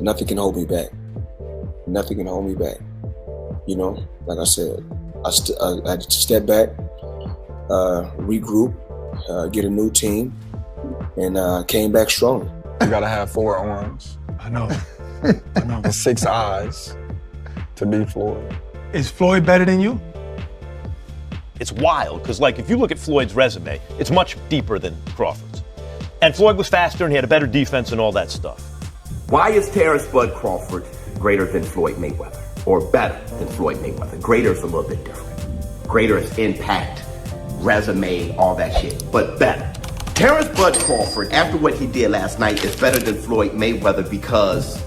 nothing can hold me back. Nothing can hold me back. You know, like I said, I had to step back, regroup, get a new team, and came back stronger. You gotta have 4 arms. I know. And 6 eyes to beat Floyd. Is Floyd better than you? It's wild, because like if you look at Floyd's resume, it's much deeper than Crawford's. And Floyd was faster and he had a better defense and all that stuff. Why is Terence Bud Crawford greater than Floyd Mayweather? Or better than Floyd Mayweather? Greater is a little bit different. Greater is impact, resume, all that shit, but better. Terence Bud Crawford, after what he did last night, is better than Floyd Mayweather because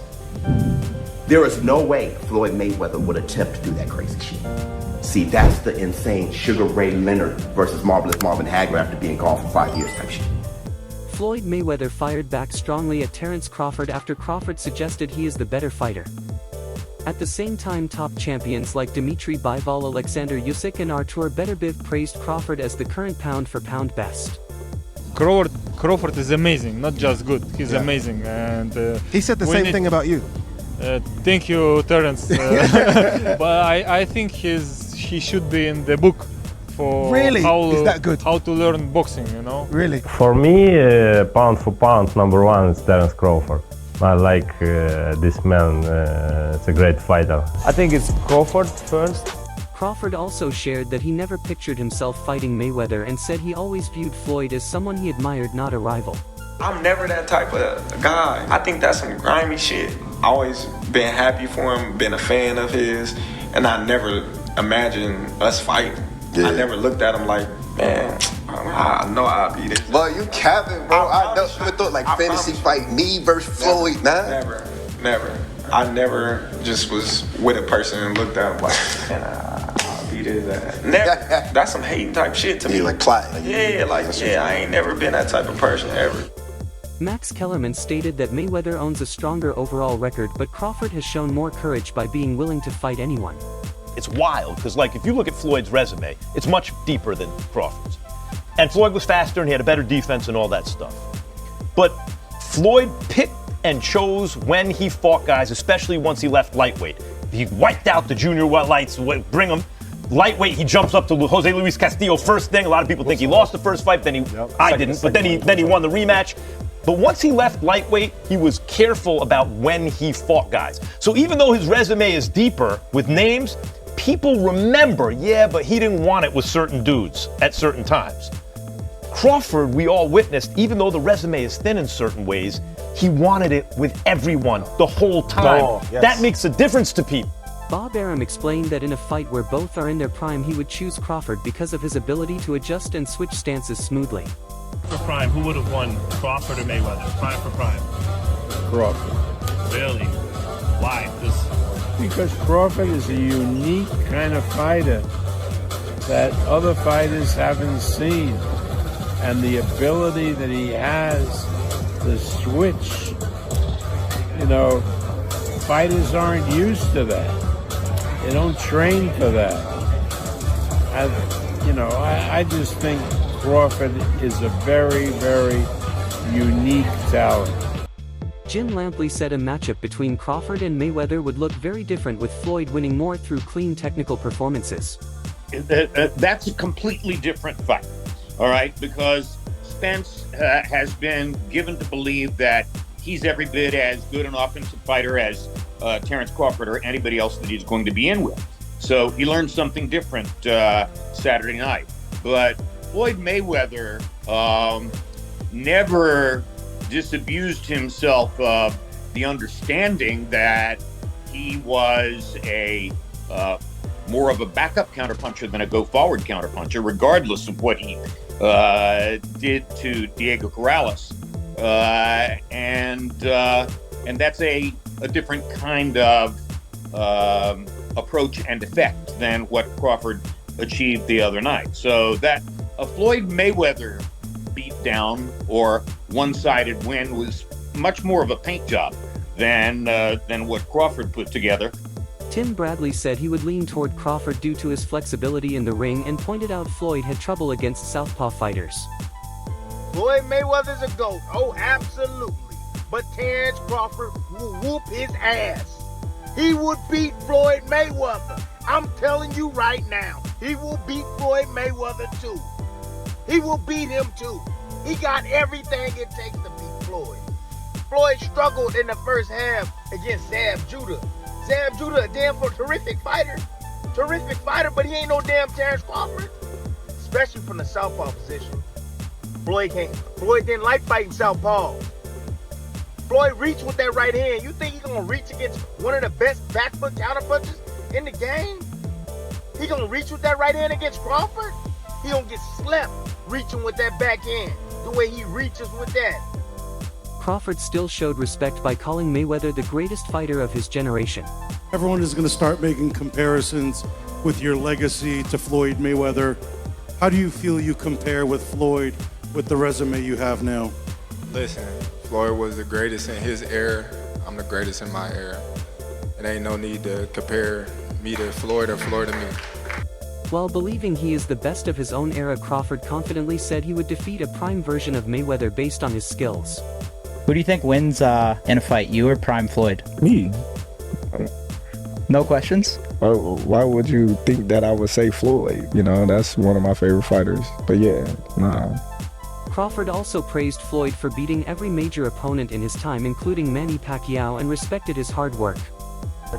there is no way Floyd Mayweather would attempt to do that crazy shit. See, that's the insane Sugar Ray Leonard versus Marvelous Marvin Hagler after being gone for 5 years type shit. Floyd Mayweather fired back strongly at Terence Crawford after Crawford suggested he is the better fighter. At the same time, top champions like Dmitry Bivol, Alexander Usyk and Artur Beterbiev praised Crawford as the current pound-for-pound best. Crawford is amazing, not just good, he's amazing. And he said the same thing about you. Thank you, Terence. But I think he should be in the book for really? Is that good? How to learn boxing, you know? Really? For me, pound for pound, number 1 is Terence Crawford. I like this man, it's a great fighter. I think it's Crawford first. Crawford also shared that he never pictured himself fighting Mayweather and said he always viewed Floyd as someone he admired, not a rival. I'm never that type of guy. I think that's some grimy shit. Always been happy for him, been a fan of his, and I never imagined us fighting. I never looked at him like, man, I know I'll be this. Well, you capping, bro. I never thought like fantasy fight me versus Floyd, nah. Never. I never just was with a person and looked at him like, man, I'll be this. Never. That's some hating type shit to me. Like plotting. I ain't never been that type of person ever. Max Kellerman stated that Mayweather owns a stronger overall record, but Crawford has shown more courage by being willing to fight anyone. It's wild, because like if you look at Floyd's resume, it's much deeper than Crawford's. And Floyd was faster and he had a better defense and all that stuff. But Floyd picked and chose when he fought guys, especially once he left lightweight. He wiped out the junior lights, bring him. Lightweight, he jumps up to Jose Luis Castillo first thing. A lot of people think he lost the first fight, then he won the rematch. But once he left lightweight, he was careful about when he fought guys. So even though his resume is deeper with names, people remember, but he didn't want it with certain dudes at certain times. Crawford, we all witnessed, even though the resume is thin in certain ways, he wanted it with everyone the whole time. That makes a difference to people. Bob Arum explained that in a fight where both are in their prime, he would choose Crawford because of his ability to adjust and switch stances smoothly. For prime, who would have won, Crawford or Mayweather? Prime for prime. Crawford. Really? Why? Because Crawford is a unique kind of fighter that other fighters haven't seen. And the ability that he has to switch, fighters aren't used to that. They don't train for that. I just think Crawford is a very, very unique talent. Jim Lampley said a matchup between Crawford and Mayweather would look very different, with Floyd winning more through clean technical performances. That's a completely different fight, all right? Because Spence has been given to believe that he's every bit as good an offensive fighter as Terence Crawford or anybody else that he's going to be in with. So he learned something different Saturday night. But Floyd Mayweather never disabused himself of the understanding that he was a more of a backup counterpuncher than a go-forward counterpuncher, regardless of what he did to Diego Corrales. And that's a different kind of approach and effect than what Crawford achieved the other night. So that a Floyd Mayweather beatdown or one-sided win was much more of a paint job than what Crawford put together. Tim Bradley said he would lean toward Crawford due to his flexibility in the ring and pointed out Floyd had trouble against southpaw fighters. Floyd Mayweather's a GOAT. Oh, absolutely. but Terence Crawford will whoop his ass. He would beat Floyd Mayweather. I'm telling you right now, he will beat Floyd Mayweather too. He will beat him too. He got everything it takes to beat Floyd. Floyd struggled in the first half against Zab Judah. Zab Judah, a damn terrific fighter, but he ain't no damn Terence Crawford, especially from the southpaw position. Floyd didn't like fighting southpaw. Floyd reached with that right hand. You think he's gonna reach against one of the best back foot counterpunchers in the game? He gonna reach with that right hand against Crawford? He gonna get slept reaching with that back hand the way he reaches with that. Crawford still showed respect by calling Mayweather the greatest fighter of his generation. Everyone is going to start making comparisons with your legacy to Floyd Mayweather. How do you feel you compare with Floyd with the resume you have now? Listen, Floyd was the greatest in his era. I'm the greatest in my era. It ain't no need to compare me to Floyd or Floyd to me. While believing he is the best of his own era, Crawford confidently said he would defeat a prime version of Mayweather based on his skills. Who do you think wins in a fight, you or Prime Floyd? Me. No questions? Why would you think that I would say Floyd? You know, that's one of my favorite fighters. But yeah, nah. Crawford also praised Floyd for beating every major opponent in his time, including Manny Pacquiao, and respected his hard work.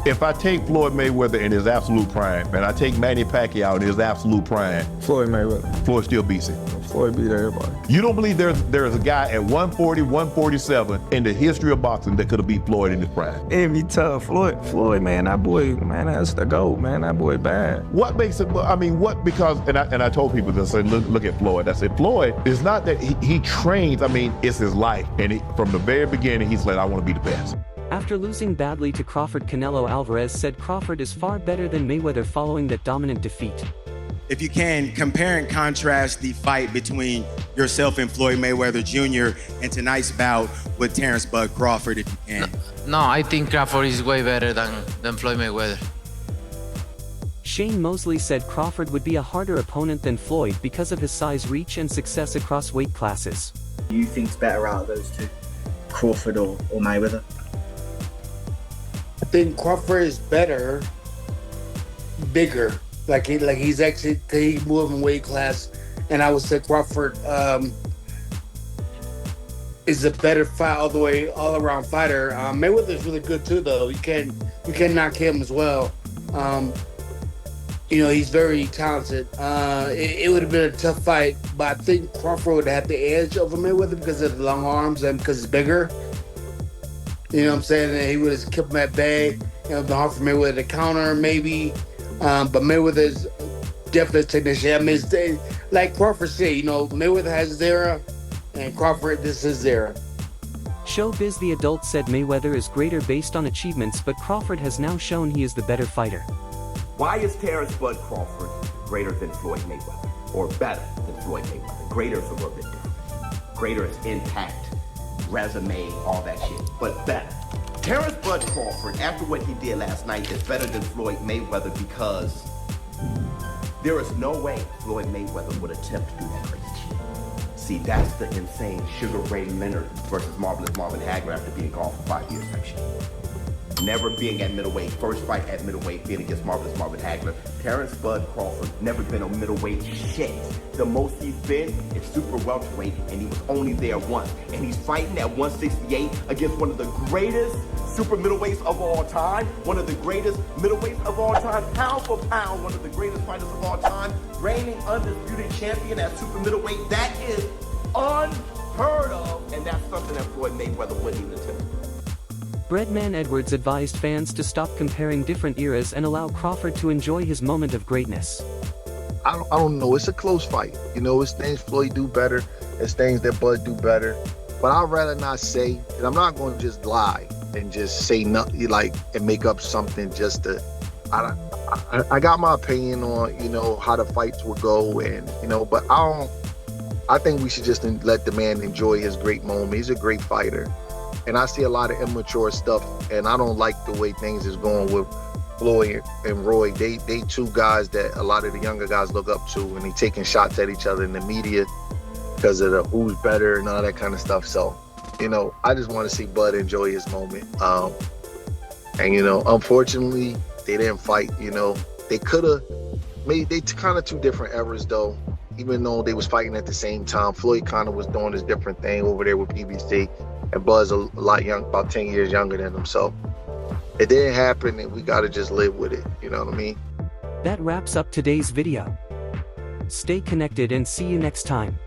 If I take Floyd Mayweather in his absolute prime, and I take Manny Pacquiao in his absolute prime, Floyd Mayweather. Floyd still beats him. Floyd beat everybody. You don't believe there's a guy at 140, 147 in the history of boxing that could have beat Floyd in his prime? It'd be tough. Floyd, man, that boy, man, that's the GOAT, man. That boy bad. What makes it, I mean, what, because, and I told people this, I said, look at Floyd. I said, Floyd, it's not that he trains, I mean, it's his life. And from the very beginning, he's like, I want to be the best. After losing badly to Crawford, Canelo Alvarez said Crawford is far better than Mayweather following that dominant defeat. If you can, compare and contrast the fight between yourself and Floyd Mayweather Jr. and tonight's bout with Terence Bud Crawford, if you can. No, I think Crawford is way better than Floyd Mayweather. Shane Mosley said Crawford would be a harder opponent than Floyd because of his size, reach, and success across weight classes. Who do you think's better out of those two, Crawford or Mayweather? I think Crawford is better, bigger. Like he's actually he moved in weight class, and I would say Crawford is a better fight all around fighter. Mayweather's really good too, though. You can knock him as well. You know, he's very talented. It would have been a tough fight, but I think Crawford would have the edge over Mayweather because of the long arms and because it's bigger. You know what I'm saying? And he would have kept him at bay. It would have been hard for Mayweather to counter, maybe. But Mayweather's definitely a technician. I mean, it's, like Crawford said, you know, Mayweather has his era, and Crawford, this is his era. Showbiz The Adult said Mayweather is greater based on achievements, but Crawford has now shown he is the better fighter. Why is Terence Bud Crawford greater than Floyd Mayweather? Or better than Floyd Mayweather? Greater is a little bit different. Greater is impact, resume, all that shit, but better. Terence Bud Crawford, after what he did last night, is better than Floyd Mayweather because there is no way Floyd Mayweather would attempt to do that crazy shit. See, that's the insane Sugar Ray Leonard versus Marvelous Marvin Hagler after being gone for 5 years type shit. Never being at middleweight, first fight at middleweight being against Marvelous Marvin Hagler. Terence Bud Crawford never been on middleweight shit. The most he's been is super welterweight, and he was only there once. And he's fighting at 168 against one of the greatest super middleweights of all time, one of the greatest middleweights of all time, pound for pound, one of the greatest fighters of all time, reigning undisputed champion at super middleweight. That is unheard of, and that's something that Floyd Mayweather wouldn't even attempt. Breadman Edwards advised fans to stop comparing different eras and allow Crawford to enjoy his moment of greatness. I don't know. It's a close fight. You know, it's things Floyd do better. It's things that Bud do better. But I'd rather not say, and I'm not going to just lie and just say nothing, like, and make up something just to, I got my opinion on, you know, how the fights will go, and, you know, but I think we should just let the man enjoy his great moment. He's a great fighter. And I see a lot of immature stuff, and I don't like the way things is going with Floyd and Roy. They two guys that a lot of the younger guys look up to, and they taking shots at each other in the media because of the who's better and all that kind of stuff. So you know, I just want to see Bud enjoy his moment. And, you know, unfortunately, they didn't fight, you know. They could have made, they kind of two different eras, though. Even though they was fighting at the same time, Floyd kind of was doing his different thing over there with PBC, and Bud's a lot young, about 10 years younger than him. So it didn't happen, and we got to just live with it. You know what I mean? That wraps up today's video. Stay connected and see you next time.